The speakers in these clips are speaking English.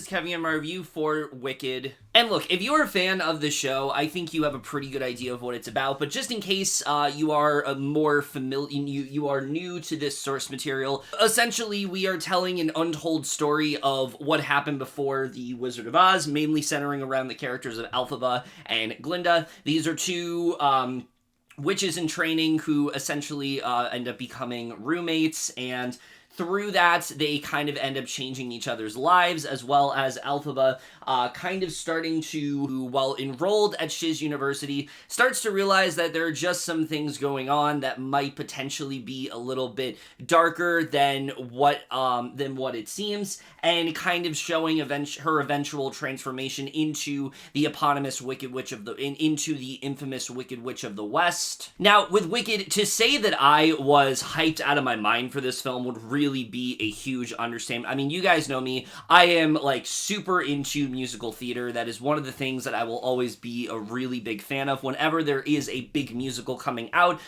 Kevin and my review for Wicked. And look, if you're a fan of the show, I think you have a pretty good idea of what it's about, but just in case you are more familiar, you are new to this source material, essentially we are telling an untold story of what happened before The Wizard of Oz, mainly centering around the characters of Elphaba and Glinda. These are two witches in training who essentially end up becoming roommates, and through that, they kind of end up changing each other's lives, as well as Elphaba kind of starting to, while enrolled at Shiz University, starts to realize that there are just some things going on that might potentially be a little bit darker than what it seems, and kind of showing her eventual transformation into the eponymous Wicked Witch of into the infamous Wicked Witch of the West. Now, with Wicked, to say that I was hyped out of my mind for this film would really be a huge understatement. I mean, you guys know me. I am like super into musical theater. That is one of the things that I will always be a really big fan of whenever there is a big musical coming out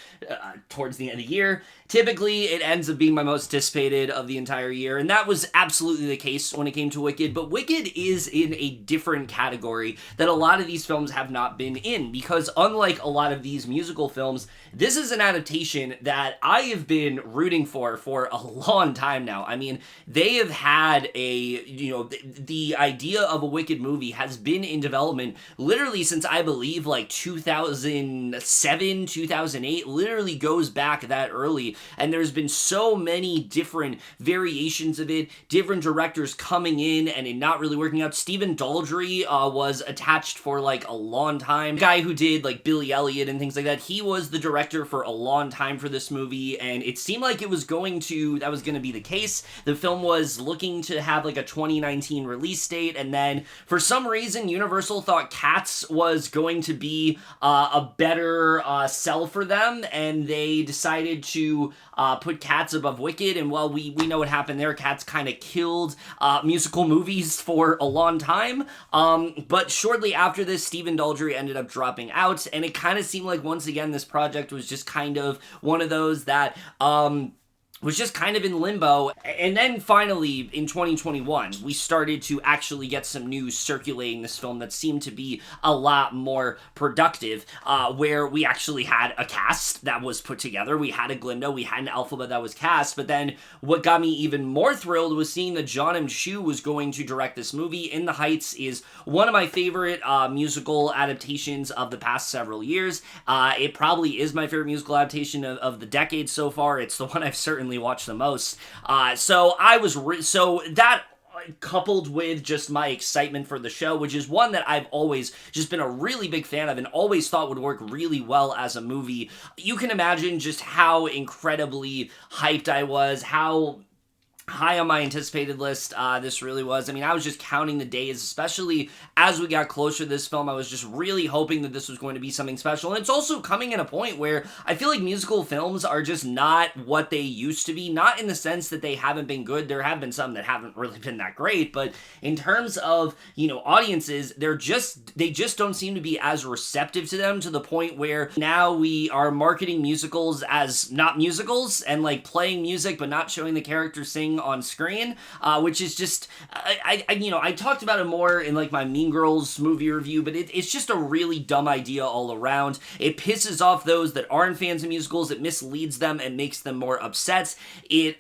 towards the end of the year. Typically, it ends up being my most anticipated of the entire year, and that was absolutely the case when it came to Wicked, but Wicked is in a different category that a lot of these films have not been in, because unlike a lot of these musical films, this is an adaptation that I have been rooting for a long time now. I mean, they have had the idea of a Wicked movie has been in development literally since, I believe, like 2007, 2008, literally goes back that early. And there's been so many different variations of it, different directors coming in and it not really working out. Stephen Daldry was attached for like a long time. The guy who did like Billy Elliot and things like that, he was the director for a long time for this movie, and it seemed like that was going to be the case. The film was looking to have like a 2019 release date, and then for some reason Universal thought Cats was going to be a better sell for them, and they decided to put Cats above Wicked. And while we know what happened there, Cats kind of killed musical movies for a long time, but shortly after this, Stephen Daldry ended up dropping out, and it kind of seemed like once again this project was just kind of one of those that was just kind of in limbo. And then finally, in 2021, we started to actually get some news circulating this film that seemed to be a lot more productive, where we actually had a cast that was put together. We had a Glinda, we had an Elphaba that was cast, but then what got me even more thrilled was seeing that John M. Chu was going to direct this movie. In the Heights is one of my favorite musical adaptations of the past several years. It probably is my favorite musical adaptation of the decade so far. It's the one I've certainly watched the most. So that coupled with just my excitement for the show, which is one that I've always just been a really big fan of and always thought would work really well as a movie. You can imagine just how incredibly hyped I was, how high on my anticipated list this really was. I mean, I was just counting the days, especially as we got closer to this film. I was just really hoping that this was going to be something special. And it's also coming at a point where I feel like musical films are just not what they used to be. Not in the sense that they haven't been good. There have been some that haven't really been that great, but in terms of, audiences, they just don't seem to be as receptive to them, to the point where now we are marketing musicals as not musicals and like playing music but not showing the characters sing on screen, which is just, I talked about it more in like my Mean Girls movie review, but it's just a really dumb idea all around. It pisses off those that aren't fans of musicals, it misleads them and makes them more upset. It,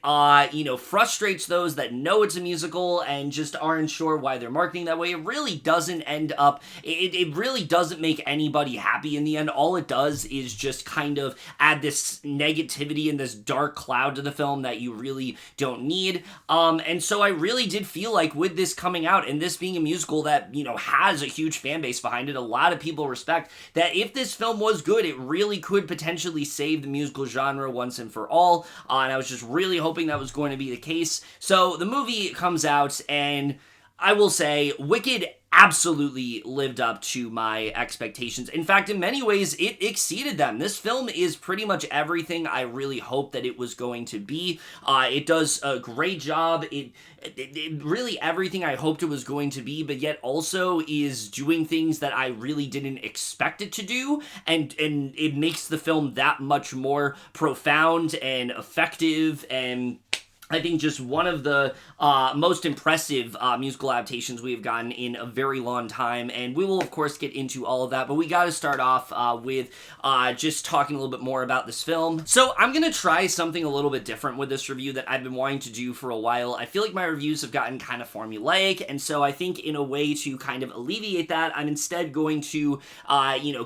frustrates those that know it's a musical and just aren't sure why they're marketing that way. It really doesn't end up, it really doesn't make anybody happy in the end. All it does is just kind of add this negativity and this dark cloud to the film that you really don't need. And so I really did feel like with this coming out and this being a musical that, has a huge fan base behind it, a lot of people respect, that if this film was good, it really could potentially save the musical genre once and for all. And I was just really hoping that was going to be the case. So the movie comes out, and I will say, Wicked absolutely lived up to my expectations. In fact, in many ways, it exceeded them. This film is pretty much everything I really hoped that it was going to be. It does a great job. It really everything I hoped it was going to be, but yet also is doing things that I really didn't expect it to do, and it makes the film that much more profound and effective and I think just one of the most impressive musical adaptations we have gotten in a very long time, and we will of course get into all of that, but we got to start off with just talking a little bit more about this film. So I'm going to try something a little bit different with this review that I've been wanting to do for a while. I feel like my reviews have gotten kind of formulaic, and so I think in a way to kind of alleviate that, I'm instead going to,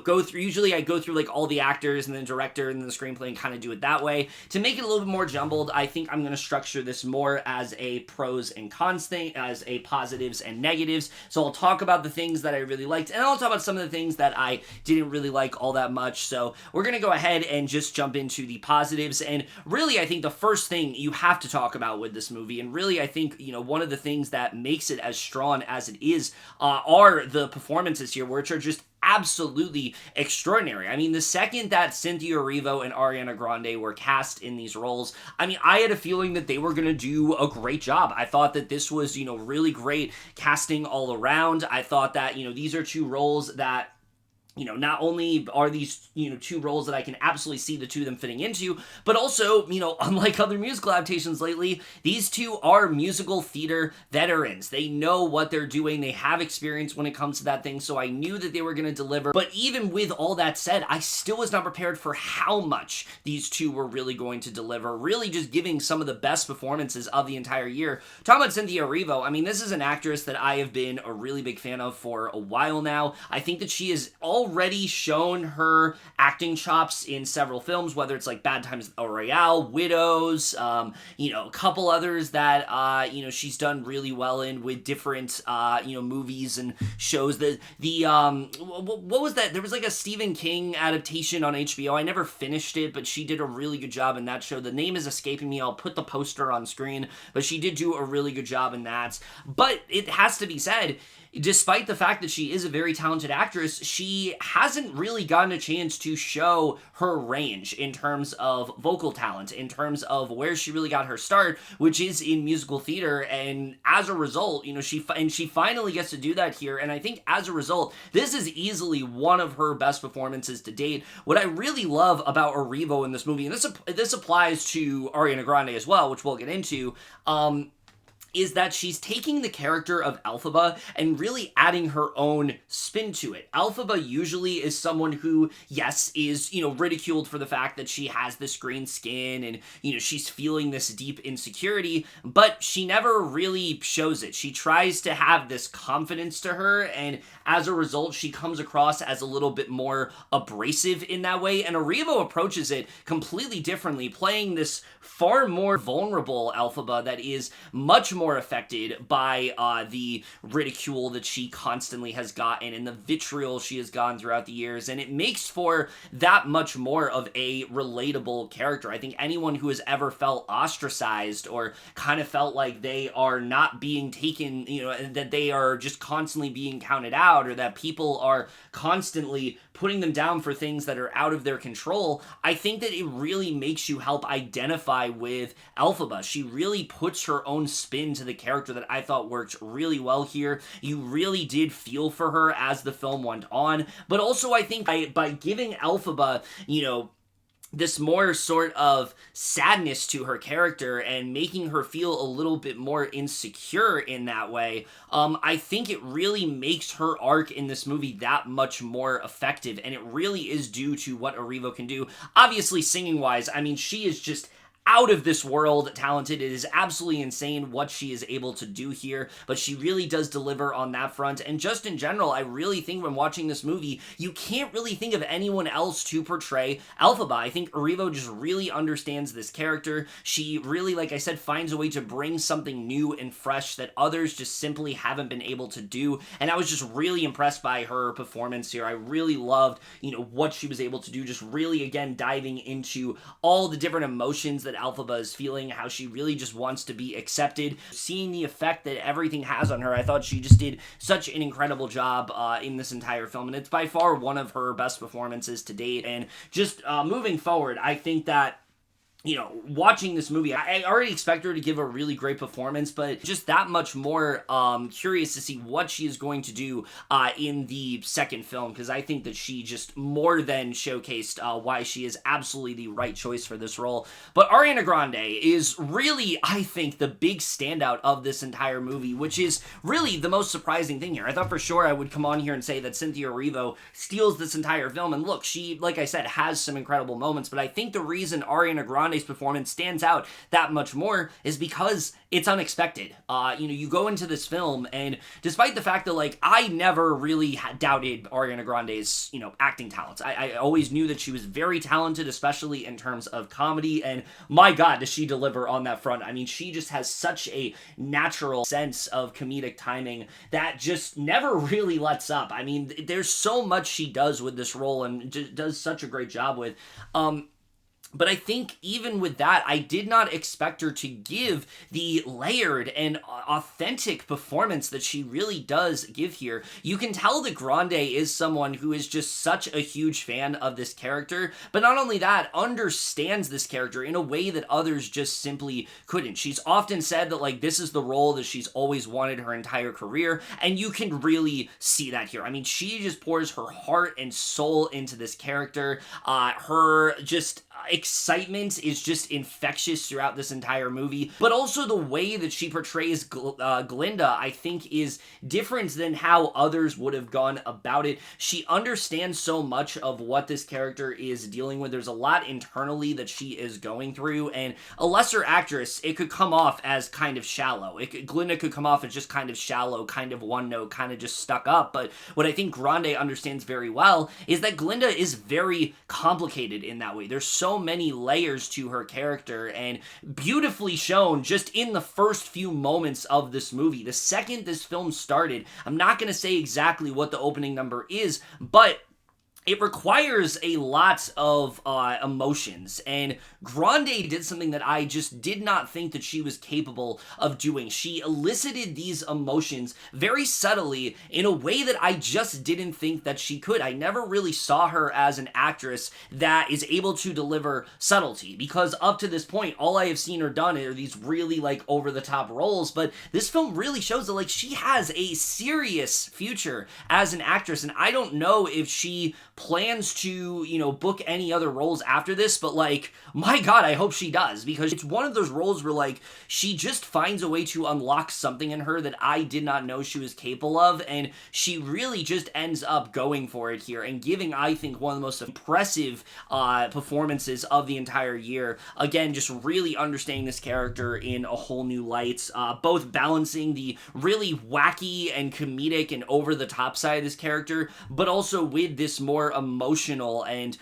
go through, usually I go through like all the actors and the director and then the screenplay and kind of do it that way. To make it a little bit more jumbled, I think I'm going to structure this more as a pros and cons thing, as a positives and negatives. So I'll talk about the things that I really liked, and I'll talk about some of the things that I didn't really like all that much. So we're going to go ahead and just jump into the positives. And really, I think the first thing you have to talk about with this movie, and really I think, one of the things that makes it as strong as it is, are the performances here, which are just absolutely extraordinary. I mean, the second that Cynthia Erivo and Ariana Grande were cast in these roles, I mean, I had a feeling that they were going to do a great job. I thought that this was, really great casting all around. I thought that, these are two roles that, not only are these, two roles that I can absolutely see the two of them fitting into, but also, unlike other musical adaptations lately, these two are musical theater veterans. They know what they're doing. They have experience when it comes to that thing, so I knew that they were going to deliver. But even with all that said, I still was not prepared for how much these two were really going to deliver, really just giving some of the best performances of the entire year. Talking about Cynthia Erivo, I mean, this is an actress that I have been a really big fan of for a while now. I think that she is already shown her acting chops in several films, whether it's like Bad Times at El Royale, Widows, a couple others that, she's done really well in with different, movies and shows. What was that? There was like a Stephen King adaptation on HBO. I never finished it, but she did a really good job in that show. The name is escaping me. I'll put the poster on screen, but she did do a really good job in that. But it has to be said, despite the fact that she is a very talented actress, she hasn't really gotten a chance to show her range in terms of vocal talent, in terms of where she really got her start, which is in musical theater. And as a result, she finally gets to do that here. And I think as a result, this is easily one of her best performances to date. What I really love about Erivo in this movie, and this applies to Ariana Grande as well, which we'll get into, is that she's taking the character of Elphaba and really adding her own spin to it. Elphaba usually is someone who, yes, is, ridiculed for the fact that she has this green skin and, she's feeling this deep insecurity, but she never really shows it. She tries to have this confidence to her, and as a result, she comes across as a little bit more abrasive in that way, and Erivo approaches it completely differently, playing this far more vulnerable Elphaba that is much more affected by the ridicule that she constantly has gotten and the vitriol she has gotten throughout the years, and it makes for that much more of a relatable character. I think anyone who has ever felt ostracized or kind of felt like they are not being taken, that they are just constantly being counted out, or that people are constantly putting them down for things that are out of their control, I think that it really makes you help identify with Elphaba. She really puts her own spin to the character that I thought worked really well here. You really did feel for her as the film went on, but also I think by giving Elphaba, this more sort of sadness to her character and making her feel a little bit more insecure in that way, I think it really makes her arc in this movie that much more effective, and it really is due to what Erivo can do. Obviously, singing-wise, I mean, she is just out of this world talented. It is absolutely insane what she is able to do here, but she really does deliver on that front. And just in general, I really think when watching this movie, you can't really think of anyone else to portray Elphaba. I think Erivo just really understands this character. She really, like I said, finds a way to bring something new and fresh that others just simply haven't been able to do, and I was just really impressed by her performance here. I really loved, what she was able to do, just really, again, diving into all the different emotions that Elphaba is feeling, how she really just wants to be accepted, seeing the effect that everything has on her. I thought she just did such an incredible job in this entire film, and it's by far one of her best performances to date. And just moving forward, I think that watching this movie, I already expect her to give a really great performance, but just that much more curious to see what she is going to do in the second film, because I think that she just more than showcased why she is absolutely the right choice for this role. But Ariana Grande is really, I think, the big standout of this entire movie, which is really the most surprising thing here. I thought for sure I would come on here and say that Cynthia Erivo steals this entire film, and look, she, like I said, has some incredible moments, but I think the reason Ariana Grande's performance stands out that much more is because it's unexpected. You go into this film, and despite the fact that, like, I never really doubted Ariana Grande's, acting talents. I always knew that she was very talented, especially in terms of comedy, and my God, does she deliver on that front. I mean, she just has such a natural sense of comedic timing that just never really lets up. I mean, there's so much she does with this role and does such a great job with. But I think even with that, I did not expect her to give the layered and authentic performance that she really does give here. You can tell that Grande is someone who is just such a huge fan of this character, but not only that, understands this character in a way that others just simply couldn't. She's often said that, like, this is the role that she's always wanted her entire career, and you can really see that here. I mean, she just pours her heart and soul into this character. Her just excitement is just infectious throughout this entire movie, but also the way that she portrays Glinda, I think, is different than how others would have gone about it. She understands so much of what this character is dealing with. There's a lot internally that she is going through, and a lesser actress, it could come off as kind of shallow. Glinda could come off as just kind of shallow, kind of one note, kind of just stuck up, but what I think Grande understands very well is that Glinda is very complicated in that way. There's so many layers to her character, and beautifully shown just in the first few moments of this movie. The second this film started, I'm not going to say exactly what the opening number is, but it requires a lot of emotions, and Grande did something that I just did not think that she was capable of doing. She elicited these emotions very subtly in a way that I just didn't think that she could. I never really saw her as an actress that is able to deliver subtlety, because up to this point, all I have seen her done are these really, like, over-the-top roles, but this film really shows that, like, she has a serious future as an actress, and I don't know if she plans to, book any other roles after this, but, like, my God, I hope she does, because it's one of those roles where, like, she just finds a way to unlock something in her that I did not know she was capable of, and she really just ends up going for it here and giving, I think, one of the most impressive performances of the entire year. Again, just really understanding this character in a whole new light, both balancing the really wacky and comedic and over-the-top side of this character, but also with this more emotional and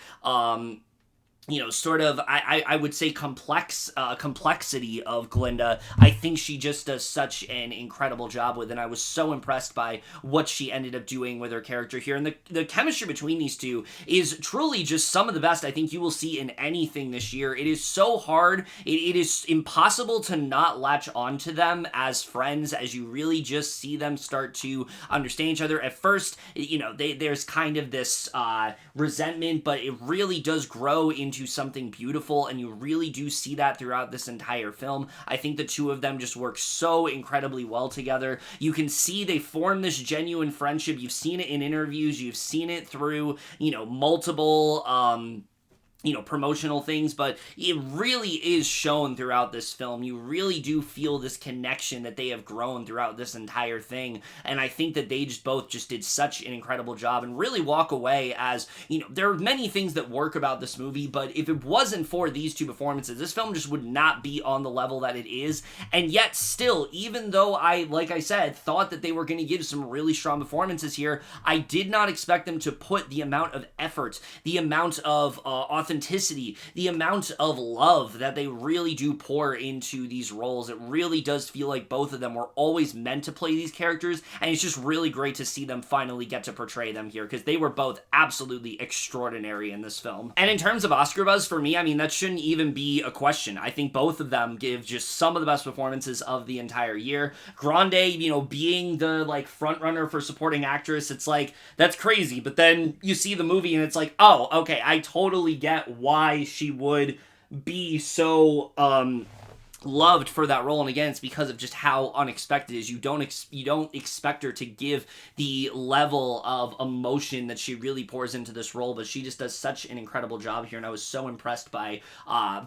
sort of, I would say complexity of Glinda. I think she just does such an incredible job with, and I was so impressed by what she ended up doing with her character here. And the chemistry between these two is truly just some of the best I think you will see in anything this year. It is so hard. It is impossible to not latch onto them as friends, as you really just see them start to understand each other. At first, there's kind of this resentment, but it really does grow into something beautiful, and you really do see that throughout this entire film. I think the two of them just work so incredibly well together. You can see they form this genuine friendship. You've seen it in interviews, you've seen it through, multiple promotional things, but it really is shown throughout this film. You really do feel this connection that they have grown throughout this entire thing, and I think that they both did such an incredible job, and really walk away as, there are many things that work about this movie, but if it wasn't for these two performances, this film just would not be on the level that it is. And yet still, even though like I said, thought that they were going to give some really strong performances here, I did not expect them to put the amount of effort, the amount of authenticity, the amount of love that they really do pour into these roles. It really does feel like both of them were always meant to play these characters, and it's just really great to see them finally get to portray them here, because they were both absolutely extraordinary in this film. And in terms of Oscar buzz, for me, I mean, that shouldn't even be a question. I think both of them give just some of the best performances of the entire year. Grande, being the, like, front runner for supporting actress, it's like, that's crazy, but then you see the movie and it's like, oh, okay, I totally get why she would be so loved for that role, and again, it's because of just how unexpected it is. You don't expect her to give the level of emotion that she really pours into this role, but she just does such an incredible job here, and I was so impressed by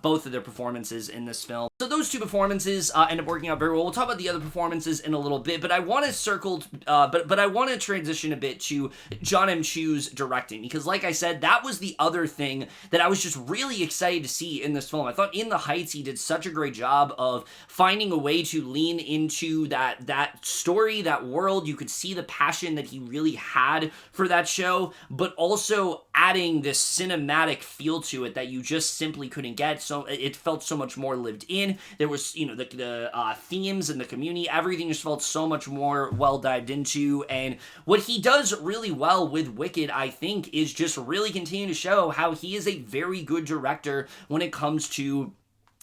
both of their performances in this film. So those two performances end up working out very well. We'll talk about the other performances in a little bit, but I want to transition a bit to John M. Chu's directing, because like I said, that was the other thing that I was just really excited to see in this film. I thought In the Heights, he did such a great job of finding a way to lean into that story, that world. You could see the passion that he really had for that show, but also adding this cinematic feel to it that you just simply couldn't get. So it felt so much more lived in. There was, the themes and the community, everything just felt so much more well dived into. And what he does really well with Wicked, I think, is just really continue to show how he is a very good director when it comes to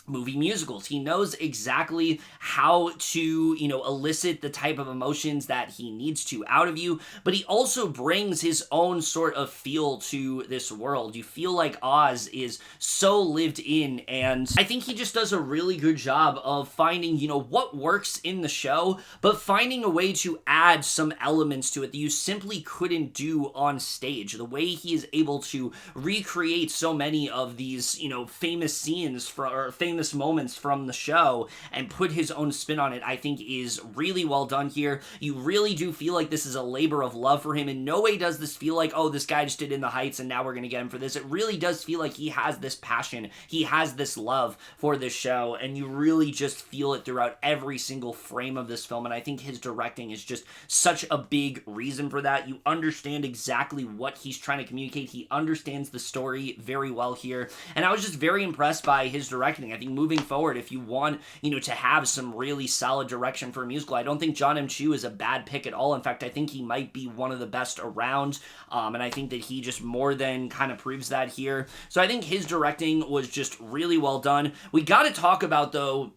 movie musicals. He knows exactly how to, elicit the type of emotions that he needs to out of you, but he also brings his own sort of feel to this world. You feel like Oz is so lived in, and I think he just does a really good job of finding, what works in the show, but finding a way to add some elements to it that you simply couldn't do on stage. The way he is able to recreate so many of these, famous scenes or famous moments from the show and put his own spin on it, I think is really well done here. You really do feel like this is a labor of love for him. In no way does this feel like, oh, this guy just did In the Heights and now we're going to get him for this. It really does feel like he has this passion. He has this love for this show, and you really just feel it throughout every single frame of this film, and I think his directing is just such a big reason for that. You understand exactly what he's trying to communicate. He understands the story very well here, and I was just very impressed by his directing. I think moving forward, if you want, to have some really solid direction for a musical, I don't think John M. Chu is a bad pick at all. In fact, I think he might be one of the best around, and I think that he just more than kind of proves that here. So I think his directing was just really well done. We got to talk about, though,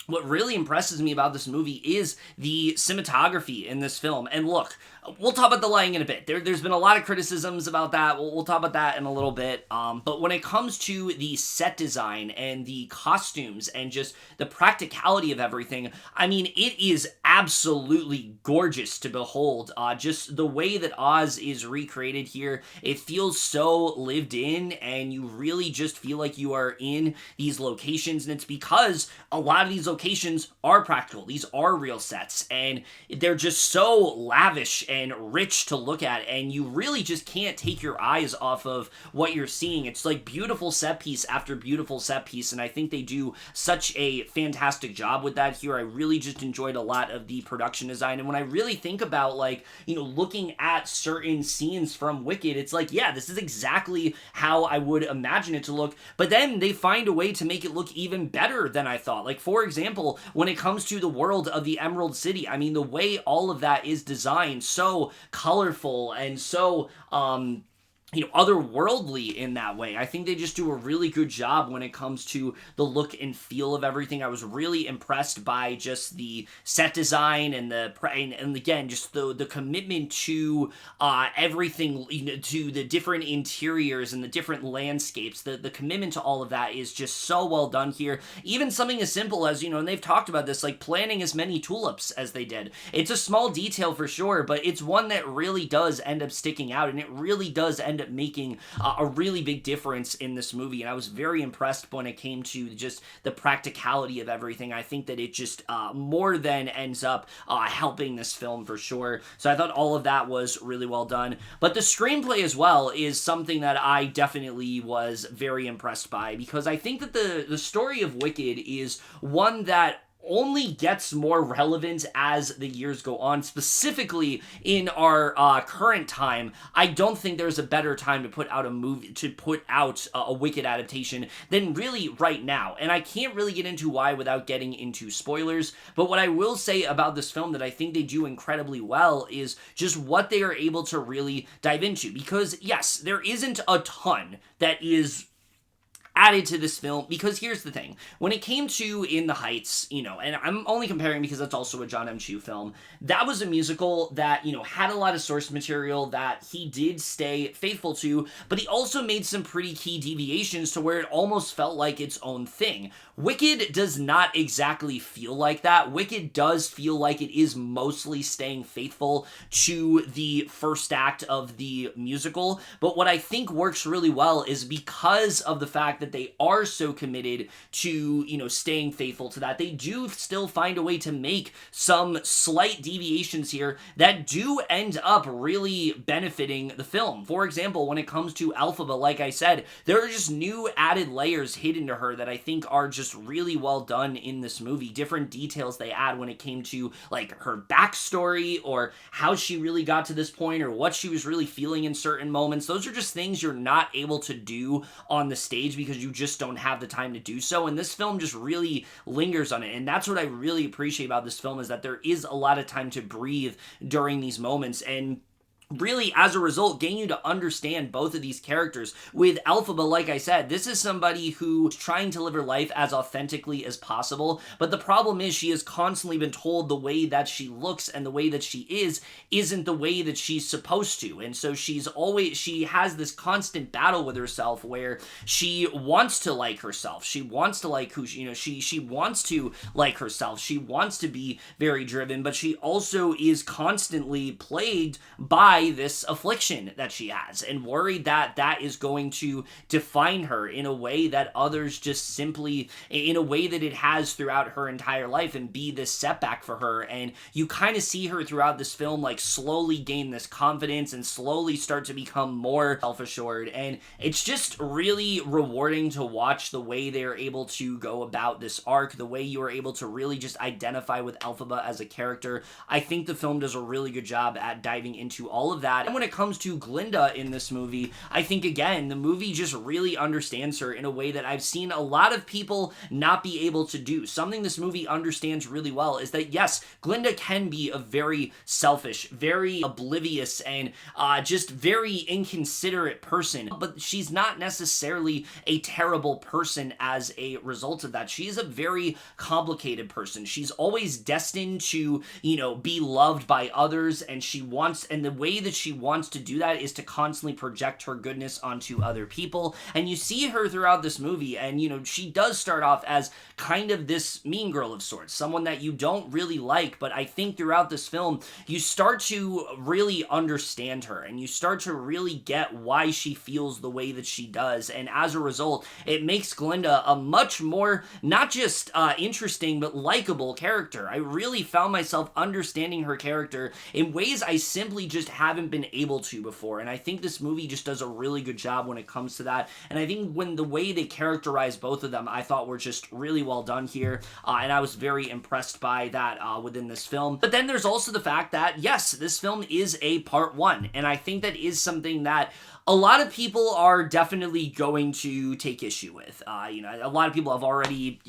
what really impresses me about this movie is the cinematography in this film. And look, we'll talk about the lighting in a bit. There's been a lot of criticisms about that. We'll talk about that in a little bit. But when it comes to the set design and the costumes and just the practicality of everything, I mean, it is absolutely gorgeous to behold. Just the way that Oz is recreated here, it feels so lived in, and you really just feel like you are in these locations. And it's because a lot of these locations are practical. These are real sets, and they're just so lavish and rich to look at, and you really just can't take your eyes off of what you're seeing. It's like beautiful set piece after beautiful set piece, and I think they do such a fantastic job with that here. I really just enjoyed a lot of the production design, and when I really think about, looking at certain scenes from Wicked, it's like, yeah, this is exactly how I would imagine it to look, but then they find a way to make it look even better than I thought. Like, for example, when it comes to the world of the Emerald City, I mean, the way all of that is designed, so colorful and so otherworldly in that way. I think they just do a really good job when it comes to the look and feel of everything. I was really impressed by just the set design and and again, just the commitment to everything, to the different interiors and the different landscapes. The commitment to all of that is just so well done here. Even something as simple as, and they've talked about this, like planting as many tulips as they did. It's a small detail for sure, but it's one that really does end up sticking out, and it really does end up making a really big difference in this movie. And I was very impressed when it came to just the practicality of everything. I think that it just more than ends up helping this film for sure. So I thought all of that was really well done. But the screenplay as well is something that I definitely was very impressed by, because I think that the story of Wicked is one that only gets more relevant as the years go on. Specifically in our current time, I don't think there's a better time to put out a Wicked adaptation than really right now. And I can't really get into why without getting into spoilers, but what I will say about this film that I think they do incredibly well is just what they are able to really dive into. Because yes, there isn't a ton that is added to this film, because here's the thing. When it came to In the Heights, and I'm only comparing because that's also a John M. Chu film, that was a musical that, had a lot of source material that he did stay faithful to, but he also made some pretty key deviations to where it almost felt like its own thing. Wicked does not exactly feel like that. Wicked does feel like it is mostly staying faithful to the first act of the musical, but what I think works really well is because of the fact that they are so committed to, staying faithful to that, they do still find a way to make some slight deviations here that do end up really benefiting the film. For example, when it comes to Elphaba, like I said, there are just new added layers hidden to her that I think are just really well done in this movie. Different details they add when it came to like her backstory or how she really got to this point or what she was really feeling in certain moments. Those are just things you're not able to do on the stage because you just don't have the time to do so, and this film just really lingers on it. And that's what I really appreciate about this film, is that there is a lot of time to breathe during these moments, and really, as a result, getting you to understand both of these characters. With Elphaba, like I said, this is somebody who's trying to live her life as authentically as possible, but the problem is she has constantly been told the way that she looks and the way that she isn't the way that she's supposed to, and so she has this constant battle with herself where she wants to like herself, she wants to like who she wants to like herself, she wants to be very driven, but she also is constantly plagued by this affliction that she has and worried that that is going to define her in a way that others just simply, in a way that it has throughout her entire life, and be this setback for her. And you kind of see her throughout this film like slowly gain this confidence and slowly start to become more self-assured, and it's just really rewarding to watch the way they're able to go about this arc, the way you are able to really just identify with Elphaba as a character. I think the film does a really good job at diving into all of that. And when it comes to Glinda in this movie, I think again, the movie just really understands her in a way that I've seen a lot of people not be able to do. Something this movie understands really well is that yes, Glinda can be a very selfish, very oblivious, and just very inconsiderate person, but she's not necessarily a terrible person as a result of that. She is a very complicated person. She's always destined to, be loved by others, and the way that she wants to do that is to constantly project her goodness onto other people. And you see her throughout this movie, and she does start off as kind of this mean girl of sorts, someone that you don't really like, but I think throughout this film you start to really understand her and you start to really get why she feels the way that she does, and as a result it makes Glinda a much more not just interesting but likable character. I really found myself understanding her character in ways I simply just haven't been able to before, and I think this movie just does a really good job when it comes to that. And I think when the way they characterize both of them I thought were just really well done here, and I was very impressed by that within this film. But then there's also the fact that yes, this film is a part one, and I think that is something that a lot of people are definitely going to take issue with. A lot of people have already,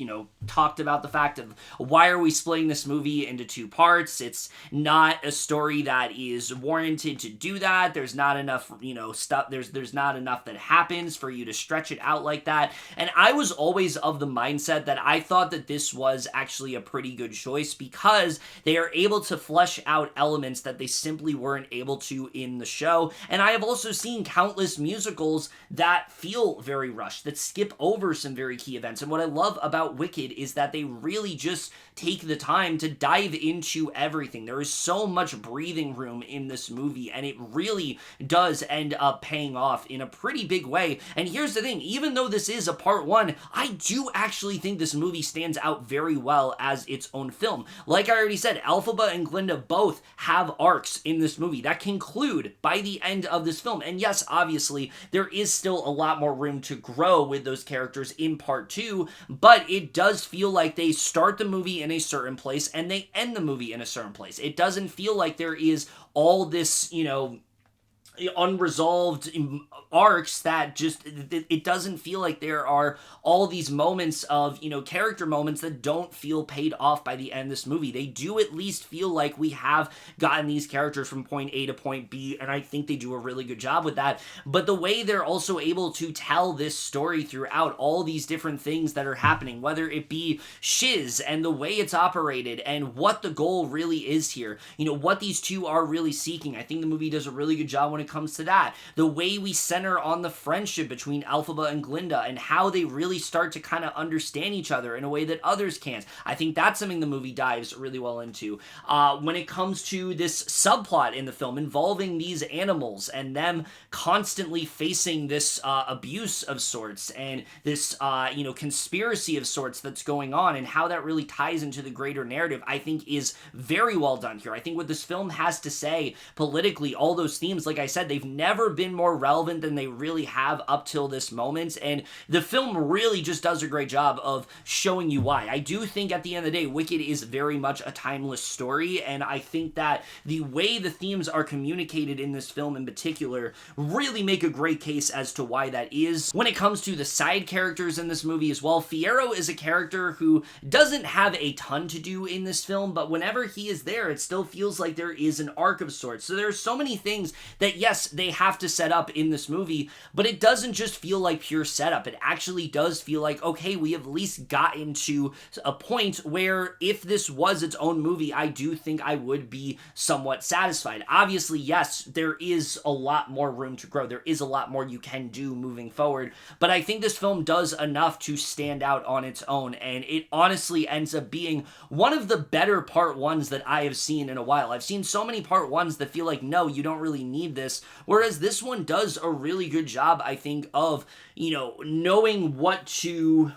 talked about the fact of why are we splitting this movie into two parts? It's not a story that is warranted to do that. There's not enough, stuff. There's not enough that happens for you to stretch it out like that. And I was always of the mindset that I thought that this was actually a pretty good choice because they are able to flesh out elements that they simply weren't able to in the show. And I have also seen countless musicals that feel very rushed, that skip over some very key events. And what I love about Wicked is that they really just take the time to dive into everything. There is so much breathing room in this movie, and it really does end up paying off in a pretty big way. And here's the thing, even though this is a part one, I do actually think this movie stands out very well as its own film. Like I already said, Elphaba and Glinda both have arcs in this movie that conclude by the end of this film. And yes, obviously, there is still a lot more room to grow with those characters in part two, but it does feel like they start the movie in a certain place and they end the movie in a certain place. It doesn't feel like there is all this, unresolved arcs that just, it doesn't feel like there are all these moments of, character moments that don't feel paid off by the end of this movie. They do at least feel like we have gotten these characters from point A to point B, and I think they do a really good job with that. But the way they're also able to tell this story throughout all these different things that are happening, whether it be shiz and the way it's operated and what the goal really is here, what these two are really seeking. I think the movie does a really good job when it comes to that. The way we center on the friendship between Elphaba and Glinda and how they really start to kind of understand each other in a way that others can't. I think that's something the movie dives really well into. When it comes to this subplot in the film involving these animals and them constantly facing this abuse of sorts and this, conspiracy of sorts that's going on, and how that really ties into the greater narrative, I think is very well done here. I think what this film has to say politically, all those themes, like I said, they've never been more relevant than they really have up till this moment, and the film really just does a great job of showing you why. I do think at the end of the day, Wicked is very much a timeless story, and I think that the way the themes are communicated in this film in particular really make a great case as to why that is. When it comes to the side characters in this movie as well, Fiyero is a character who doesn't have a ton to do in this film, but whenever he is there, it still feels like there is an arc of sorts. So there's so many things that, yes, they have to set up in this movie, but it doesn't just feel like pure setup. It actually does feel like, okay, we have at least gotten to a point where if this was its own movie, I do think I would be somewhat satisfied. Obviously, yes, there is a lot more room to grow. There is a lot more you can do moving forward, but I think this film does enough to stand out on its own, and it honestly ends up being one of the better part ones that I have seen in a while. I've seen so many part ones that feel like, no, you don't really need this, whereas this one does a really good job, I think, of, knowing what to...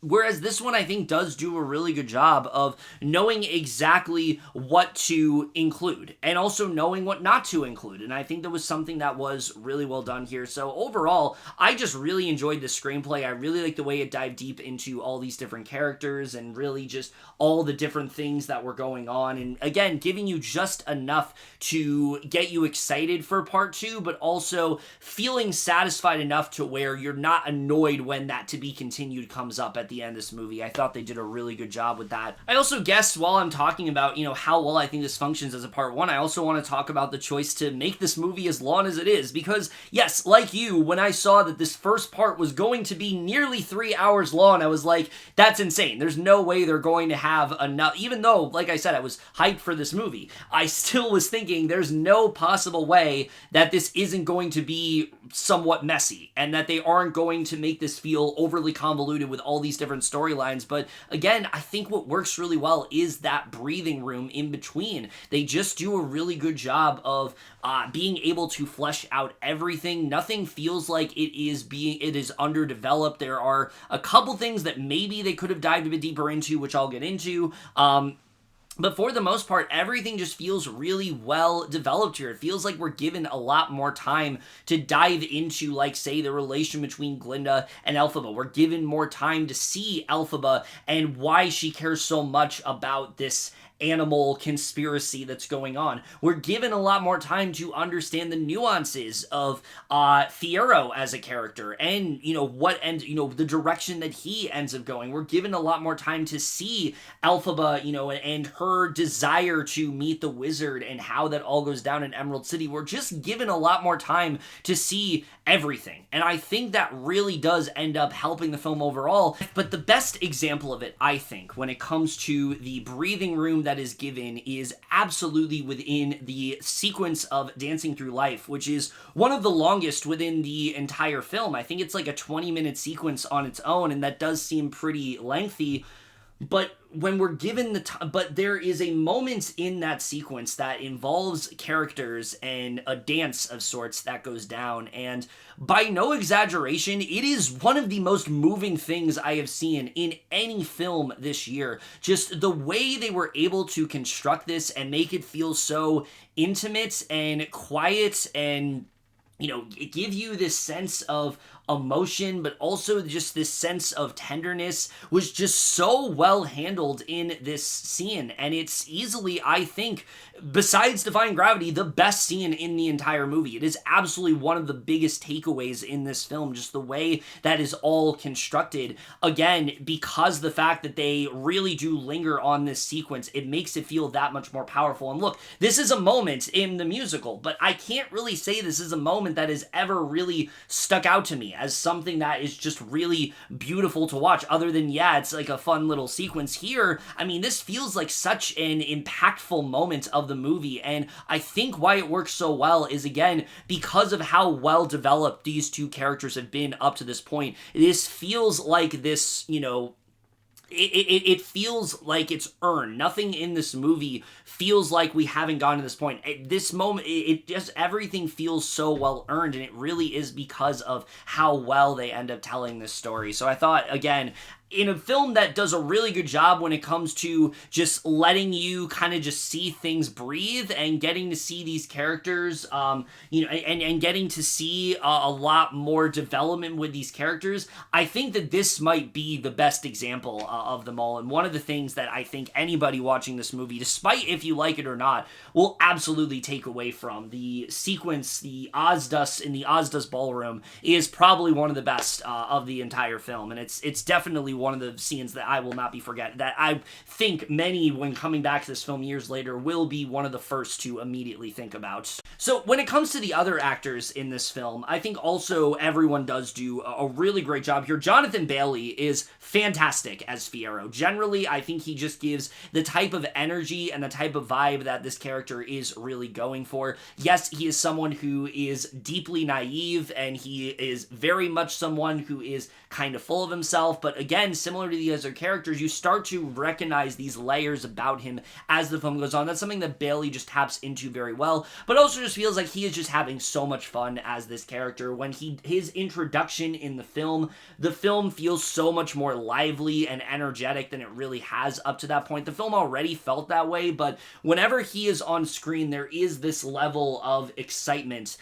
Whereas this one, I think, does do a really good job of knowing exactly what to include and also knowing what not to include. And I think that was something that was really well done here. So overall, I just really enjoyed the screenplay. I really like the way it dived deep into all these different characters and really just all the different things that were going on. And again, giving you just enough to get you excited for part two, but also feeling satisfied enough to where you're not annoyed when that to be continued comes up at the end of this movie. I thought they did a really good job with that. I also guess while I'm talking about, how well I think this functions as a part one, I also want to talk about the choice to make this movie as long as it is, because yes, like you, when I saw that this first part was going to be nearly 3 hours long, I was like, that's insane. There's no way they're going to have enough, even though, like I said, I was hyped for this movie. I still was thinking there's no possible way that this isn't going to be somewhat messy and that they aren't going to make this feel overly convoluted with all these different storylines. But again, I think what works really well is that breathing room in between. They just do a really good job of being able to flesh out everything. Nothing feels like it is underdeveloped. There are a couple things that maybe they could have dived a bit deeper into, which I'll get into. But for the most part, everything just feels really well developed here. It feels like we're given a lot more time to dive into, like, say, the relation between Glinda and Elphaba. We're given more time to see Elphaba and why she cares so much about this animal conspiracy that's going on. We're given a lot more time to understand the nuances of Fiyero as a character and, the direction that he ends up going. We're given a lot more time to see Elphaba, and her desire to meet the wizard and how that all goes down in Emerald City. We're just given a lot more time to see everything. And I think that really does end up helping the film overall. But the best example of it, I think, when it comes to the breathing room that is given is absolutely within the sequence of Dancing Through Life, which is one of the longest within the entire film. I think it's like a 20-minute sequence on its own, and that does seem pretty lengthy. But when we're given the time, but there is a moment in that sequence that involves characters and a dance of sorts that goes down, and by no exaggeration, it is one of the most moving things I have seen in any film this year. Just the way they were able to construct this and make it feel so intimate and quiet and, give you this sense of emotion, but also just this sense of tenderness was just so well handled in this scene. And it's easily, I think, besides defying gravity, the best scene in the entire movie. It is absolutely one of the biggest takeaways in this film, just the way that is all constructed. Again, because the fact that they really do linger on this sequence, it makes it feel that much more powerful. And look, this is a moment in the musical, but I can't really say this is a moment that has ever really stuck out to me as something that is just really beautiful to watch, other than, yeah, it's like a fun little sequence here. I mean, this feels like such an impactful moment of the movie, and I think why it works so well is, again, because of how well developed these two characters have been up to this point. This feels like this, you know, it feels like it's earned. Nothing in this movie feels like we haven't gotten to this point. At this moment, it just, everything feels so well earned, and it really is because of how well they end up telling this story. So I thought, again, in a film that does a really good job when it comes to just letting you kind of just see things breathe and getting to see these characters, you know, and getting to see a lot more development with these characters, I think that this might be the best example of them all. And one of the things that I think anybody watching this movie, despite if you like it or not, will absolutely take away from the sequence, the Ozdus in the Ozdus ballroom, is probably one of the best of the entire film. And it's definitely one of the scenes that I will not be forgetting, that I think many, when coming back to this film years later, will be one of the first to immediately think about. So when it comes to the other actors in this film, I think also everyone does do a really great job here. Jonathan Bailey is fantastic as Fiyero. Generally, I think he just gives the type of energy and the type of vibe that this character is really going for. Yes, he is someone who is deeply naive, and he is very much someone who is kind of full of himself, but again, similar to the other characters, you start to recognize these layers about him as the film goes on. That's something that Bailey just taps into very well, but also just feels like he is just having so much fun as this character. When his introduction in the film feels so much more lively and energetic than it really has up to that point. The film already felt that way, but whenever he is on screen, there is this level of excitement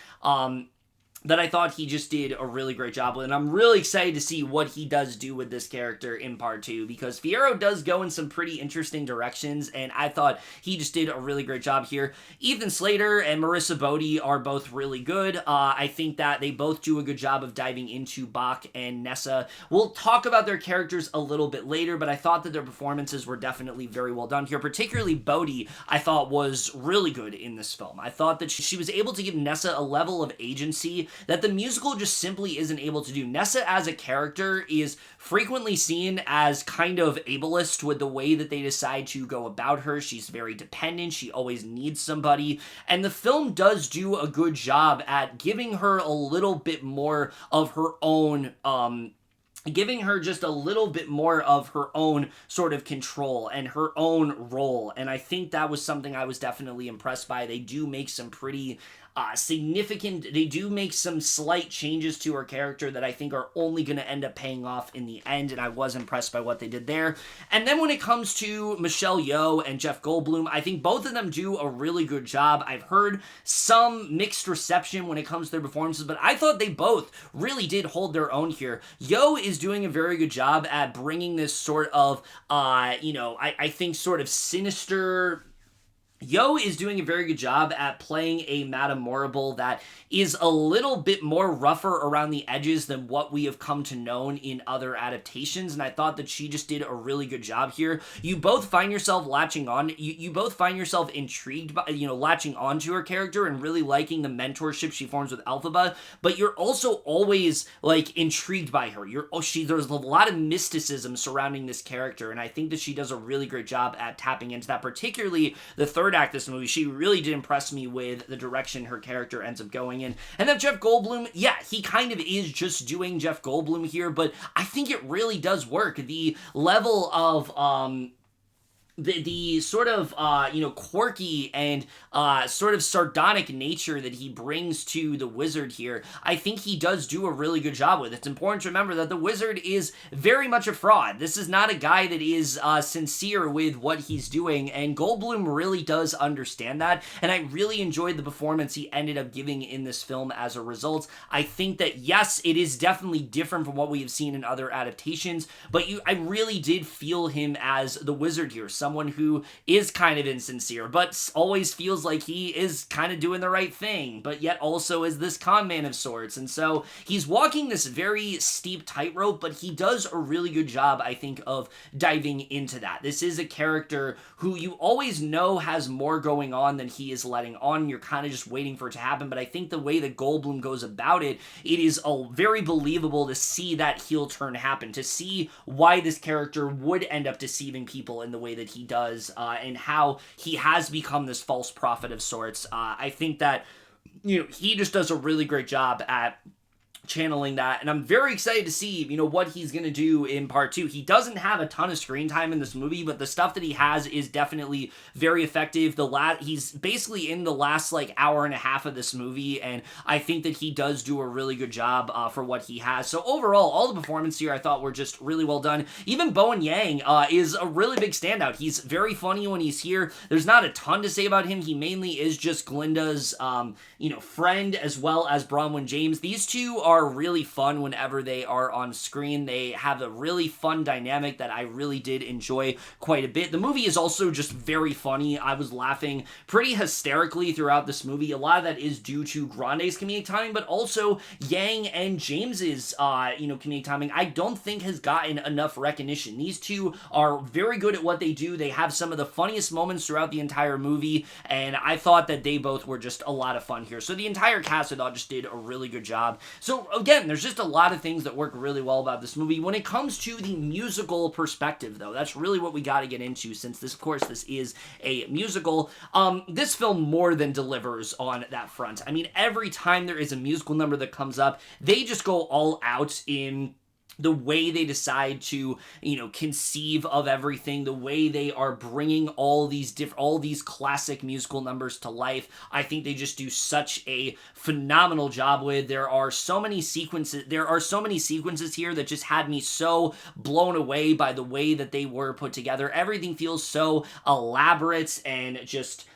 that I thought he just did a really great job with, and I'm really excited to see what he does do with this character in part 2, because Fiyero does go in some pretty interesting directions, and I thought he just did a really great job here. Ethan Slater and Marrisa Bode are both really good. I think that they both do a good job of diving into Bach and Nessa. We'll talk about their characters a little bit later, but I thought that their performances were definitely very well done here. Particularly Bode, I thought, was really good in this film. I thought that she was able to give Nessa a level of agency that the musical just simply isn't able to do. Nessa as a character is frequently seen as kind of ableist with the way that they decide to go about her. She's very dependent. She always needs somebody. And the film does do a good job at giving her a little bit more of her own, giving her just a little bit more of her own sort of control and her own role. And I think that was something I was definitely impressed by. They do make some pretty they do make some slight changes to her character that I think are only going to end up paying off in the end, and I was impressed by what they did there. And then when it comes to Michelle Yeoh and Jeff Goldblum, I think both of them do a really good job. I've heard some mixed reception when it comes to their performances, but I thought they both really did hold their own here. Yeoh is doing a very good job at bringing this sort of, I think sort of sinister... Yeoh is doing a very good job at playing a Madame Morrible that is a little bit more rougher around the edges than what we have come to know in other adaptations, and I thought that she just did a really good job here. You both find yourself latching on, you both find yourself intrigued by, latching onto her character and really liking the mentorship she forms with Elphaba, but you're also always, intrigued by her. There's a lot of mysticism surrounding this character, and I think that she does a really great job at tapping into that, particularly the third act of this movie. She really did impress me with the direction her character ends up going in. And then Jeff Goldblum, yeah, he kind of is just doing Jeff Goldblum here, but I think it really does work. The level of the sort of, quirky and sort of sardonic nature that he brings to the wizard here, I think he does do a really good job with. It's important to remember that the wizard is very much a fraud. This is not a guy that is sincere with what he's doing, and Goldblum really does understand that, and I really enjoyed the performance he ended up giving in this film as a result. I think that, yes, it is definitely different from what we have seen in other adaptations, but I really did feel him as the wizard here, someone someone who is kind of insincere, but always feels like he is kind of doing the right thing, but yet also is this con man of sorts. And so he's walking this very steep tightrope, but he does a really good job, I think, of diving into that. This is a character who you always know has more going on than he is letting on. You're kind of just waiting for it to happen, but I think the way that Goldblum goes about it, it is very believable to see that heel turn happen, to see why this character would end up deceiving people in the way that he does, and how he has become this false prophet of sorts. I think that, he just does a really great job at channeling that, and I'm very excited to see, what he's gonna do in part 2. He doesn't have a ton of screen time in this movie, but the stuff that he has is definitely very effective. He's basically in the last hour and a half of this movie, and I think that he does do a really good job for what he has. So overall, all the performances here I thought were just really well done. Even Bowen Yang is a really big standout. He's very funny when he's here. There's not a ton to say about him. He mainly is just Glinda's friend, as well as Bronwyn James. These two are really fun whenever they are on screen. They have a really fun dynamic that I really did enjoy quite a bit. The movie is also just very funny. I was laughing pretty hysterically throughout this movie. A lot of that is due to Grande's comedic timing, but also Yang and James's comedic timing I don't think has gotten enough recognition. These two are very good at what they do. They have some of the funniest moments throughout the entire movie, and I thought that they both were just a lot of fun here. So the entire cast I thought just did a really good job. So again, there's just a lot of things that work really well about this movie. When it comes to the musical perspective, though, that's really what we got to get into, since this, of course, this is a musical. This film more than delivers on that front. I mean, every time there is a musical number that comes up, they just go all out in the way they decide to, conceive of everything, the way they are bringing all these classic musical numbers to life. I think they just do such a phenomenal job with. There are so many sequences here that just had me so blown away by the way that they were put together. Everything feels so elaborate and just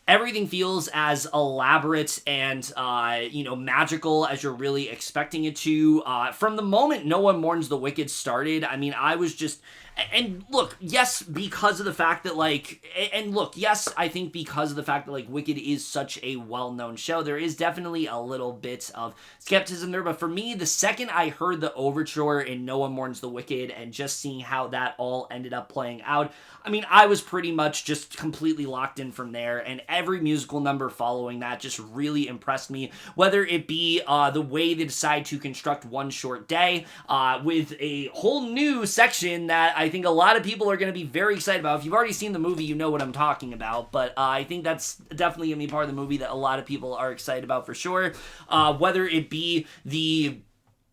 everything feels as elaborate and, magical as you're really expecting it to. From the moment No One Mourns the Wicked started, I mean, I was just... And look, yes, because of the fact that, I think because of the fact that, Wicked is such a well-known show, there is definitely a little bit of skepticism there, but for me, the second I heard the overture in No One Mourns the Wicked and just seeing how that all ended up playing out, I mean, I was pretty much just completely locked in from there, and every musical number following that just really impressed me, whether it be the way they decide to construct One Short Day, with a whole new section that I think a lot of people are going to be very excited about. If you've already seen the movie, you know what I'm talking about, but I think that's definitely going to be part of the movie that a lot of people are excited about for sure. Whether it be the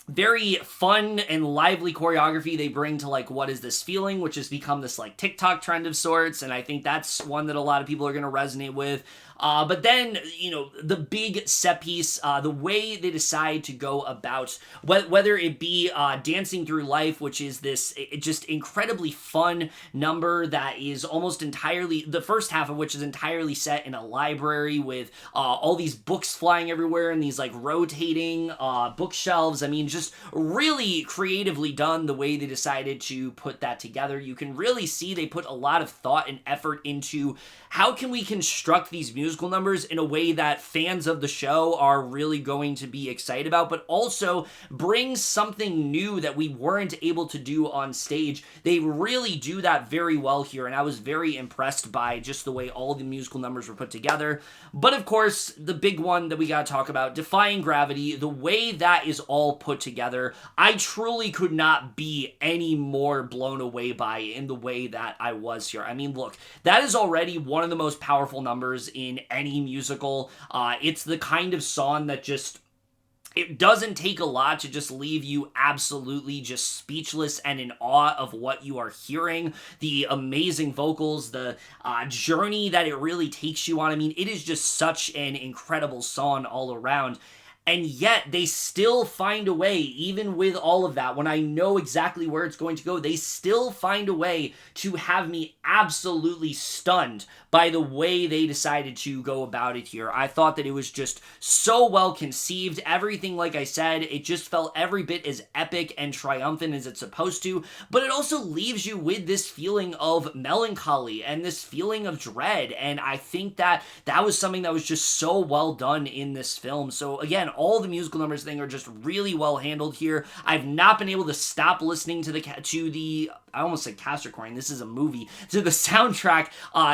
very fun and lively choreography they bring to What Is This Feeling, which has become this TikTok trend of sorts, and I think that's one that a lot of people are going to resonate with. But then, the big set piece, the way they decide to go about, whether it be Dancing Through Life, which is this just incredibly fun number that is almost entirely, the first half of which is entirely set in a library with all these books flying everywhere and these rotating bookshelves. I mean, just really creatively done the way they decided to put that together. You can really see they put a lot of thought and effort into how can we construct these musical numbers in a way that fans of the show are really going to be excited about, but also bring something new that we weren't able to do on stage. They really do that very well here, and I was very impressed by just the way all the musical numbers were put together. But of course, the big one that we gotta talk about, Defying Gravity, the way that is all put together, I truly could not be any more blown away by in the way that I was here. I mean, look, that is already one of the most powerful numbers in any musical. It's the kind of song that just... It doesn't take a lot to just leave you absolutely just speechless and in awe of what you are hearing. The amazing vocals, the journey that it really takes you on. I mean, it is just such an incredible song all around. and yet they still find a way, even with all of that, when I know exactly where it's going to go, they still find a way to have me absolutely stunned by the way they decided to go about it here. I thought that it was just so well conceived. Everything, like I said, it just felt every bit as epic and triumphant as it's supposed to, but it also leaves you with this feeling of melancholy and this feeling of dread, and I think that that was something that was just so well done in this film. So again, all the musical numbers thing are just really well handled here. I've not been able to stop listening to the I almost said cast recording, this is a movie, to the soundtrack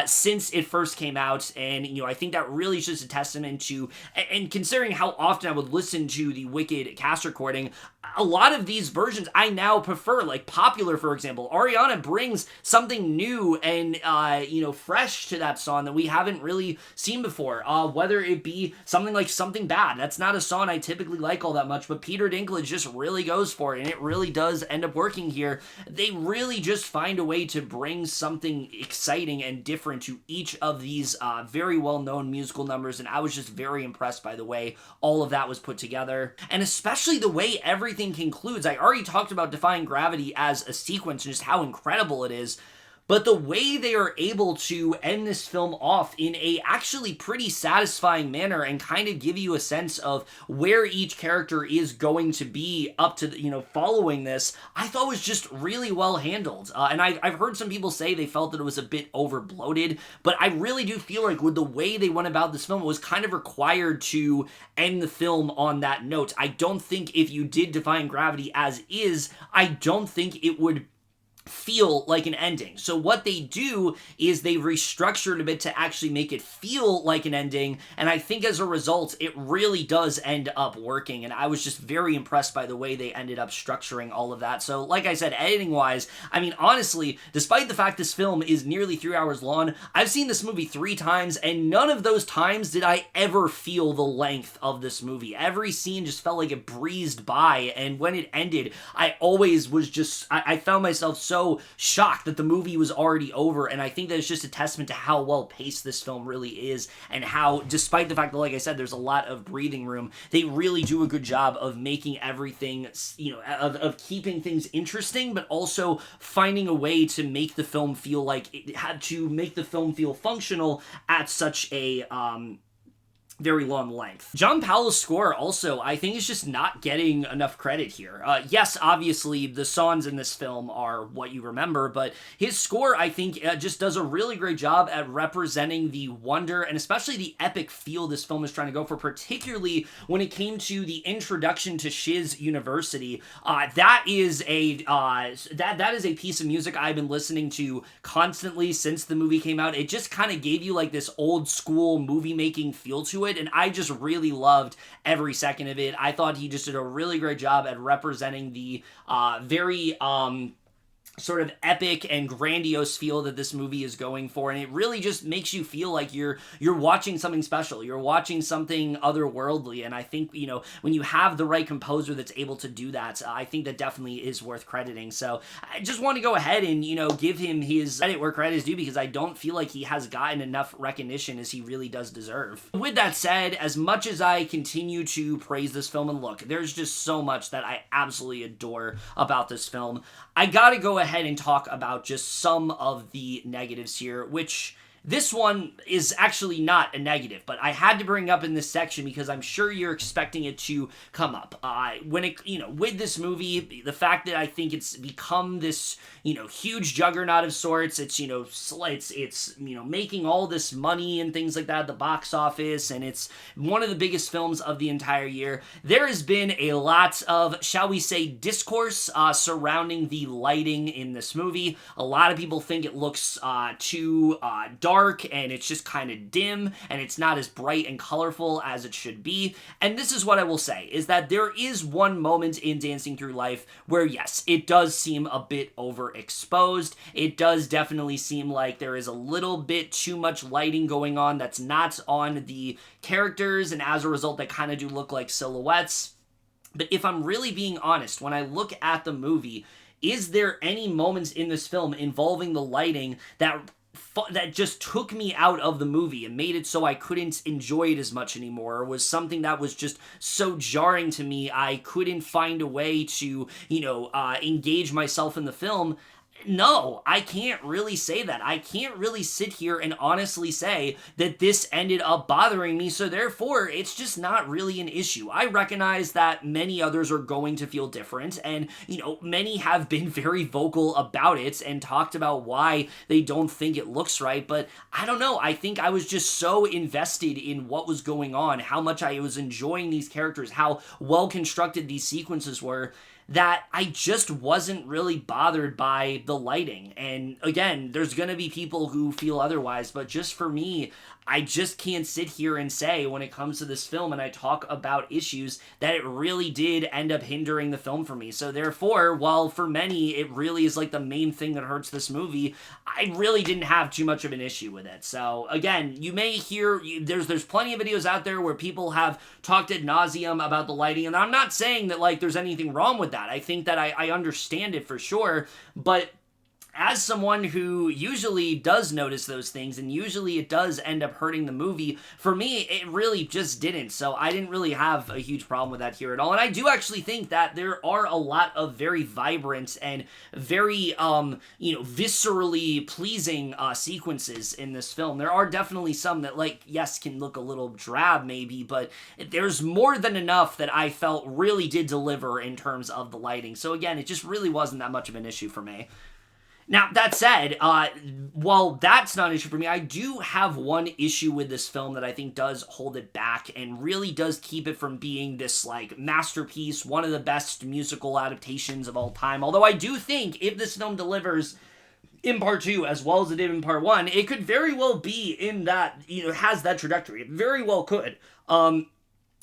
since it first came out, and I think that really is just a testament to, and considering how often I would listen to the Wicked cast recording, a lot of these versions I now prefer, like Popular, for example. Ariana brings something new and, fresh to that song that we haven't really seen before, whether it be something like Something Bad. That's not a song I typically like all that much, but Peter Dinklage just really goes for it, and it really does end up working here. They really just find a way to bring something exciting and different to each of these very well-known musical numbers, and I was just very impressed by the way all of that was put together, and especially the way everything concludes. I already talked about Defying Gravity as a sequence and just how incredible it is, but the way they are able to end this film off in a actually pretty satisfying manner and kind of give you a sense of where each character is going to be up to, following this, I thought was just really well handled. And I've heard some people say they felt that it was a bit over bloated, but I really do feel like with the way they went about this film, it was kind of required to end the film on that note. I don't think if you did Defying Gravity as is, I don't think it would feel like an ending. So what they do is they restructure it a bit to actually make it feel like an ending, and I think as a result it really does end up working, and I was just very impressed by the way they ended up structuring all of that. So like I said, editing wise, I mean, honestly, despite the fact this film is nearly 3 hours long, I've seen this movie 3 times, and none of those times did I ever feel the length of this movie. Every scene just felt like it breezed by, and when it ended, I always was just, I found myself so shocked that the movie was already over, and I think that it's just a testament to how well paced this film really is, and how, despite the fact that, like I said, there's a lot of breathing room, they really do a good job of making everything, of keeping things interesting, but also finding a way to make the film feel like it had to make the film feel functional at such a very long length. John Powell's score also, I think, is just not getting enough credit here. Yes, obviously, the songs in this film are what you remember, but his score, I think, just does a really great job at representing the wonder and especially the epic feel this film is trying to go for, particularly when it came to the introduction to Shiz University. That is a piece of music I've been listening to constantly since the movie came out. It just kind of gave you like this old school movie making feel to it, and I just really loved every second of it. I thought he just did a really great job at representing the very sort of epic and grandiose feel that this movie is going for, and it really just makes you feel like you're watching something special, you're watching something otherworldly, and I think, when you have the right composer that's able to do that, I think that definitely is worth crediting. So I just want to go ahead and, give him his credit where credit is due, because I don't feel like he has gotten enough recognition as he really does deserve. With that said, as much as I continue to praise this film, and look, there's just so much that I absolutely adore about this film, I gotta go ahead and talk about just some of the negatives here, which this one is actually not a negative, but I had to bring up in this section because I'm sure you're expecting it to come up. With this movie, the fact that I think it's become this, huge juggernaut of sorts. It's, it's making all this money and things like that at the box office, and it's one of the biggest films of the entire year. There has been a lot of, shall we say, discourse surrounding the lighting in this movie. A lot of people think it looks too dark, and it's just kind of dim, and it's not as bright and colorful as it should be. And this is what I will say, is that there is one moment in Dancing Through Life where, yes, it does seem a bit overexposed. It does definitely seem like there is a little bit too much lighting going on that's not on the characters, and as a result, they kind of do look like silhouettes. But if I'm really being honest, when I look at the movie, is there any moments in this film involving the lighting that that just took me out of the movie and made it so I couldn't enjoy it as much anymore, or was something that was just so jarring to me I couldn't find a way to, engage myself in the film. No, I can't really say that. I can't really sit here and honestly say that this ended up bothering me, so therefore, it's just not really an issue. I recognize that many others are going to feel different, and, many have been very vocal about it and talked about why they don't think it looks right, but I don't know. I think I was just so invested in what was going on, how much I was enjoying these characters, how well constructed these sequences were, that I just wasn't really bothered by the lighting. And again, there's going to be people who feel otherwise, but just for me, I just can't sit here and say when it comes to this film and I talk about issues that it really did end up hindering the film for me. So therefore, while for many it really is like the main thing that hurts this movie, I really didn't have too much of an issue with it. So again, you may hear, there's plenty of videos out there where people have talked ad nauseum about the lighting, and I'm not saying that like there's anything wrong with that. I think that I understand it for sure, but as someone who usually does notice those things, and usually it does end up hurting the movie, for me, it really just didn't. So I didn't really have a huge problem with that here at all. And I do actually think that there are a lot of very vibrant and very, viscerally pleasing sequences in this film. There are definitely some that, like, yes, can look a little drab maybe, but there's more than enough that I felt really did deliver in terms of the lighting. So again, it just really wasn't that much of an issue for me. Now, that said, while that's not an issue for me, I do have one issue with this film that I think does hold it back and really does keep it from being this, like, masterpiece, one of the best musical adaptations of all time. Although I do think if this film delivers in part 2 as well as it did in part 1, it could very well be in that, has that trajectory. It very well could.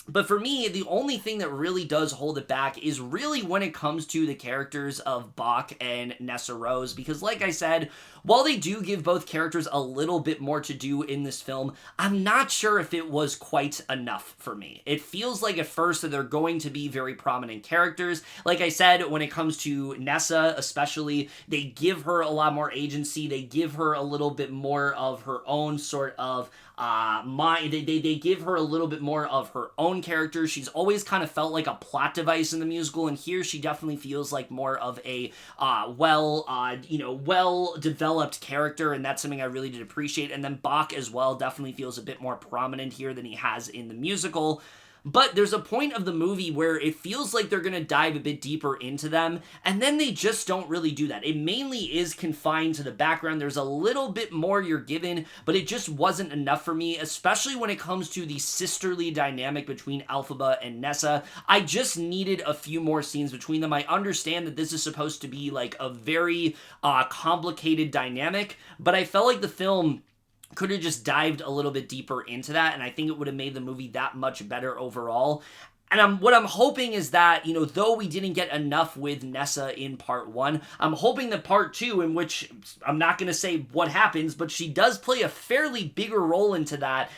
But for me, the only thing that really does hold it back is really when it comes to the characters of Bach and Nessa Rose, because like I said, while they do give both characters a little bit more to do in this film, I'm not sure if it was quite enough for me. It feels like at first that they're going to be very prominent characters. Like I said, when it comes to Nessa especially, they give her a lot more agency, they give her a little bit more of her own sort of they give her a little bit more of her own character. She's always kind of felt like a plot device in the musical, and here she definitely feels like more of a well-developed character, and that's something I really did appreciate. And then Bach as well definitely feels a bit more prominent here than he has in the musical. But there's a point of the movie where it feels like they're going to dive a bit deeper into them, and then they just don't really do that. It mainly is confined to the background. There's a little bit more you're given, but it just wasn't enough for me, especially when it comes to the sisterly dynamic between Elphaba and Nessa. I just needed a few more scenes between them. I understand that this is supposed to be like a very complicated dynamic, but I felt like the film could have just dived a little bit deeper into that, and I think it would have made the movie that much better overall. And what I'm hoping is that, though we didn't get enough with Nessa in part 1, I'm hoping that part 2, in which I'm not going to say what happens, but she does play a fairly bigger role into that,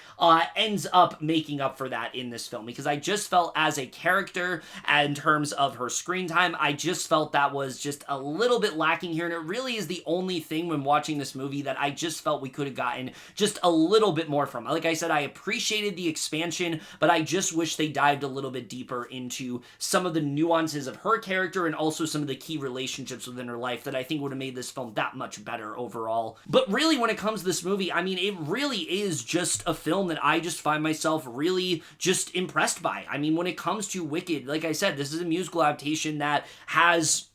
ends up making up for that in this film. Because I just felt as a character, in terms of her screen time, I just felt that was just a little bit lacking here. And it really is the only thing when watching this movie that I just felt we could have gotten just a little bit more from. Like I said, I appreciated the expansion, but I just wish they dived a little bit deeper into some of the nuances of her character and also some of the key relationships within her life that I think would have made this film that much better overall. But really, when it comes to this movie, I mean, it really is just a film that I just find myself really just impressed by. I mean, when it comes to Wicked, like I said, this is a musical adaptation that has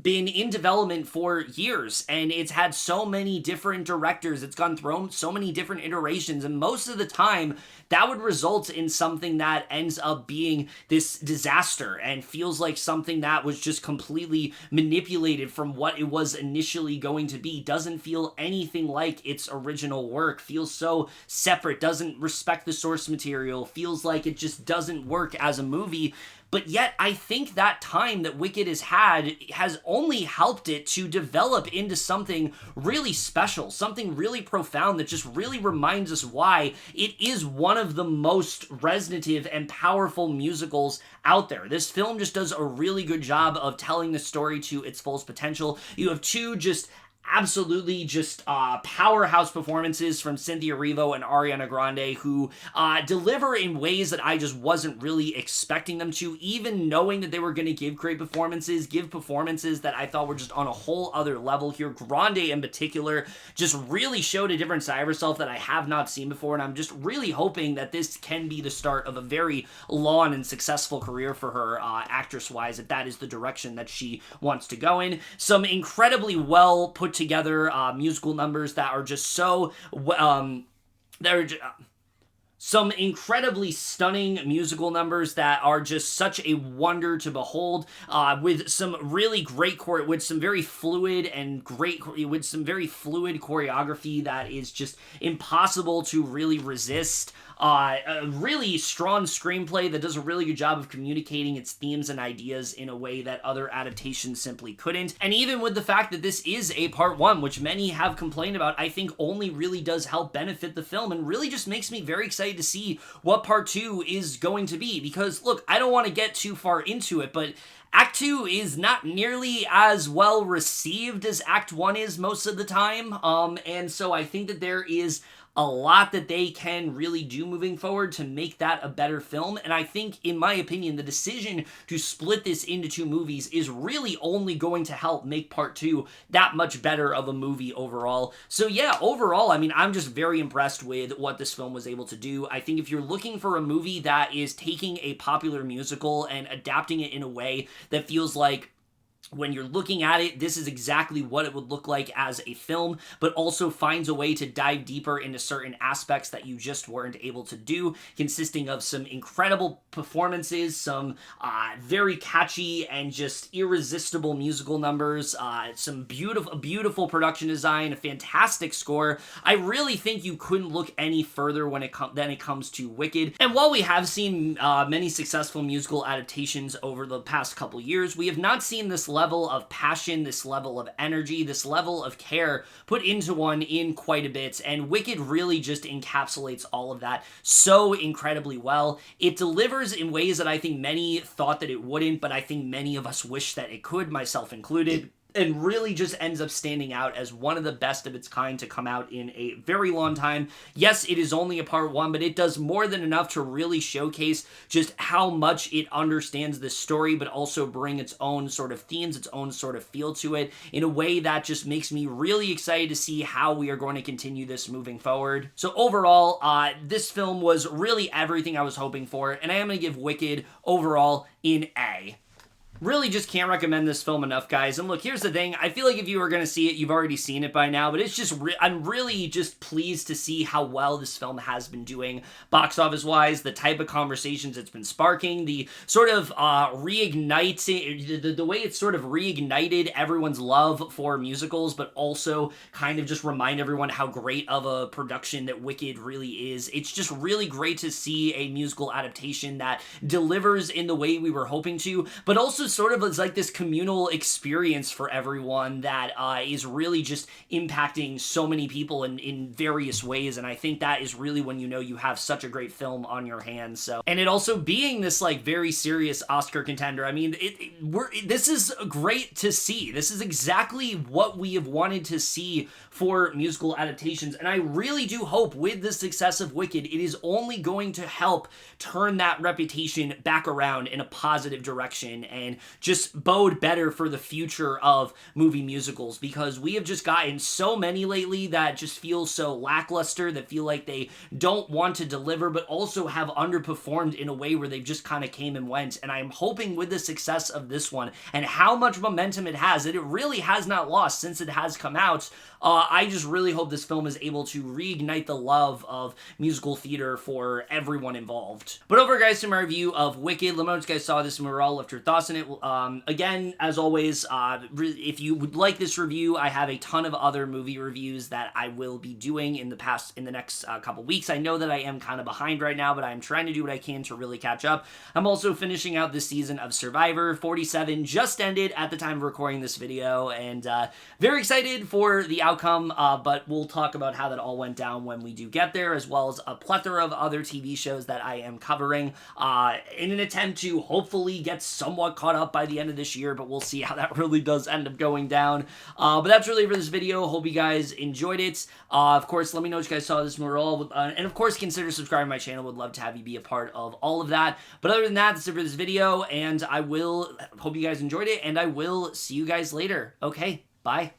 been in development for years, and it's had so many different directors, it's gone through so many different iterations, and most of the time that would result in something that ends up being this disaster and feels like something that was just completely manipulated from what it was initially going to be. Doesn't feel anything like its original work, feels so separate, doesn't respect the source material, feels like it just doesn't work as a movie. But yet, I think that time that Wicked has had has only helped it to develop into something really special, something really profound that just really reminds us why it is one of the most resonative and powerful musicals out there. This film just does a really good job of telling the story to its fullest potential. You have two just absolutely just powerhouse performances from Cynthia Erivo and Ariana Grande, who deliver in ways that I just wasn't really expecting them to, even knowing that they were going to give great performances, give performances that I thought were just on a whole other level here. Grande in particular just really showed a different side of herself that I have not seen before, and I'm just really hoping that this can be the start of a very long and successful career for her, actress-wise, if that is the direction that she wants to go in. Some incredibly well put together musical numbers that are just so some incredibly stunning musical numbers that are just such a wonder to behold, with some really great with some very fluid choreography that is just impossible to really resist. A really strong screenplay that does a really good job of communicating its themes and ideas in a way that other adaptations simply couldn't. And even with the fact that this is a part one, which many have complained about, I think only really does help benefit the film and really just makes me very excited to see what part two is going to be. Because, look, I don't want to get too far into it, but Act 2 is not nearly as well received as Act 1 is most of the time, and so I think that there is a lot that they can really do moving forward to make that a better film, and I think, in my opinion, the decision to split this into two movies is really only going to help make Part 2 that much better of a movie overall. So yeah, overall, I mean, I'm just very impressed with what this film was able to do. I think if you're looking for a movie that is taking a popular musical and adapting it in a way that feels like, when you're looking at it, this is exactly what it would look like as a film, but also finds a way to dive deeper into certain aspects that you just weren't able to do, consisting of some incredible performances, some very catchy and just irresistible musical numbers, some beautiful production design, a fantastic score. I really think you couldn't look any further when it comes to Wicked. And while we have seen many successful musical adaptations over the past couple years, we have not seen this level of passion, this level of energy, this level of care put into one in quite a bit, and Wicked really just encapsulates all of that so incredibly well. It delivers in ways that I think many thought that it wouldn't, but I think many of us wish that it could, myself included, and really just ends up standing out as one of the best of its kind to come out in a very long time. Yes, it is only a part one, but it does more than enough to really showcase just how much it understands this story, but also bring its own sort of themes, its own sort of feel to it in a way that just makes me really excited to see how we are going to continue this moving forward. So overall, this film was really everything I was hoping for, and I am going to give Wicked overall an A. Really just can't recommend this film enough, guys. And look, here's the thing. I feel like if you were going to see it, you've already seen it by now, but it's just, I'm really just pleased to see how well this film has been doing box office-wise, the type of conversations it's been sparking, the sort of reigniting, the way it's sort of reignited everyone's love for musicals, but also kind of just remind everyone how great of a production that Wicked really is. It's just really great to see a musical adaptation that delivers in the way we were hoping to, but also sort of is like this communal experience for everyone that is really just impacting so many people in various ways, and I think that is really when you know you have such a great film on your hands. So, and it also being this like very serious Oscar contender, I mean, this is great to see. This is exactly what we have wanted to see for musical adaptations, and I really do hope with the success of Wicked, it is only going to help turn that reputation back around in a positive direction and just bode better for the future of movie musicals, because we have just gotten so many lately that just feel so lackluster, that feel like they don't want to deliver, but also have underperformed in a way where they've just kind of came and went. And I'm hoping with the success of this one and how much momentum it has, that it really has not lost since it has come out, I just really hope this film is able to reignite the love of musical theater for everyone involved. But over, guys, to my review of Wicked. Let me know if you guys saw this and we were all left your thoughts on it. Again, as always, if you would like this review, I have a ton of other movie reviews that I will be doing in the next couple weeks. I know that I am kind of behind right now, but I'm trying to do what I can to really catch up. I'm also finishing out this season of Survivor. 47 just ended at the time of recording this video, and very excited for the outcome, but we'll talk about how that all went down when we do get there, as well as a plethora of other TV shows that I am covering in an attempt to hopefully get somewhat caught caught up by the end of this year, but we'll see how that really does end up going down. But that's really it for this video. Hope you guys enjoyed it. Of course, let me know what you guys saw this overall, and of course, consider subscribing to my channel. Would love to have you be a part of all of that. But other than that, that's it for this video, and I will hope you guys enjoyed it, and I will see you guys later. Okay, bye.